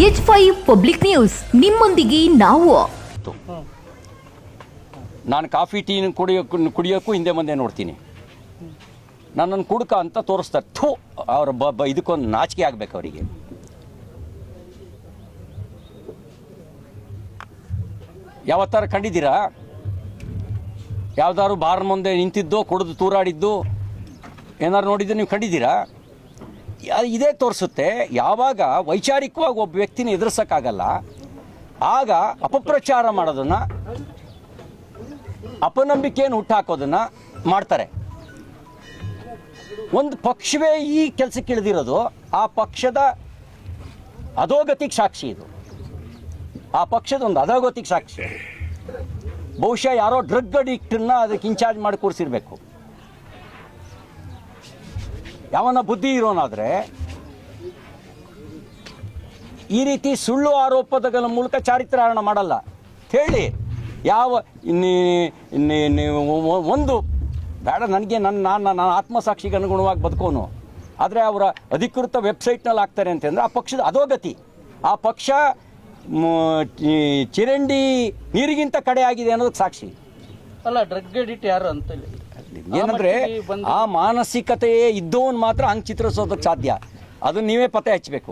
H5 public news, ನಿಮ್ಮೊಂದಿಗೆ ನಾವು. ನಾನು ಕಾಫಿ ಟೀ ಕುಡಿಯೋಕ್ಕೂ ಹಿಂದೆ ಮುಂದೆ ನೋಡ್ತೀನಿ. ನನ್ನನ್ನು ಕುಡ್ಕ ಅಂತ ತೋರಿಸ್ತಾರೆ. ಥೂ, ಅವ್ರ ಇದಕ್ಕೊಂದು ನಾಚಿಕೆ ಆಗ್ಬೇಕು ಅವರಿಗೆ. ಯಾವತ್ತಾರು ಕಂಡಿದ್ದೀರಾ? ಯಾವ್ದಾದ್ರು ಬಾರ್ ಮುಂದೆ ನಿಂತಿದ್ದು ಕುಡಿದು ತೂರಾಡಿದ್ದು ಏನಾದ್ರು ನೋಡಿದ್ದು ನೀವು ಕಂಡಿದ್ದೀರಾ? ಇದೇ ತೋರಿಸುತ್ತೆ, ಯಾವಾಗ ವೈಚಾರಿಕವಾಗಿ ಒಬ್ಬ ವ್ಯಕ್ತಿನ ಎದುರಿಸೋಕ್ಕಾಗಲ್ಲ ಆಗ ಅಪಪ್ರಚಾರ ಮಾಡೋದನ್ನು, ಅಪನಂಬಿಕೆಯನ್ನು ಹುಟ್ಟಾಕೋದನ್ನು ಮಾಡ್ತಾರೆ. ಒಂದು ಪಕ್ಷವೇ ಈ ಕೆಲಸಕ್ಕೆ ಇಳಿದಿರೋದು ಆ ಪಕ್ಷದ ಅಧೋಗತಿಗೆ ಸಾಕ್ಷಿ. ಇದು ಆ ಪಕ್ಷದ ಒಂದು ಅಧೋಗತಿಗೆ ಸಾಕ್ಷಿ. ಬಹುಶಃ ಯಾರೋ ಡ್ರಗ್ ಅಡಿಕ್ಟನ್ನ ಅದಕ್ಕೆ ಇನ್ಚಾರ್ಜ್ ಮಾಡಿ ಕೂರಿಸಿರ್ಬೇಕು. ಯಾವನ ಬುದ್ಧಿ ಇರೋನಾದರೆ ಈ ರೀತಿ ಸುಳ್ಳು ಆರೋಪಗಳ ಮೂಲಕ ಚಾರಿತ್ರ್ಯಹರಣ ಮಾಡಲ್ಲ ಹೇಳಿ. ಯಾವ ಒಂದು ಬೇಡ, ನನಗೆ ನನ್ನ ಆತ್ಮಸಾಕ್ಷಿಗೆ ಅನುಗುಣವಾಗಿ ಬದುಕೋನು, ಆದರೆ ಅವರ ಅಧಿಕೃತ ವೆಬ್ಸೈಟ್ನಲ್ಲಿ ಹಾಕ್ತಾರೆ ಅಂತಂದರೆ ಆ ಪಕ್ಷದ ಅಧೋಗತಿ. ಆ ಪಕ್ಷ ಚಿರಂಡಿ ನೀರಿಗಿಂತ ಕಡೆ ಆಗಿದೆ ಅನ್ನೋದಕ್ಕೆ ಸಾಕ್ಷಿ. ಅಲ್ಲ, ಡ್ರಗ್ ಎಡಿಟ್ ಯಾರು ಅಂತ ಏನಂದ್ರೆ ಆ ಮಾನಸಿಕತೆಯೇ ಇದ್ದವನು ಮಾತ್ರ ಹಂಗೆ ಚಿತ್ರಿಸೋದಕ್ಕೆ ಸಾಧ್ಯ. ಅದನ್ನ ನೀವೇ ಪತ್ತೆ ಹಚ್ಚಬೇಕು.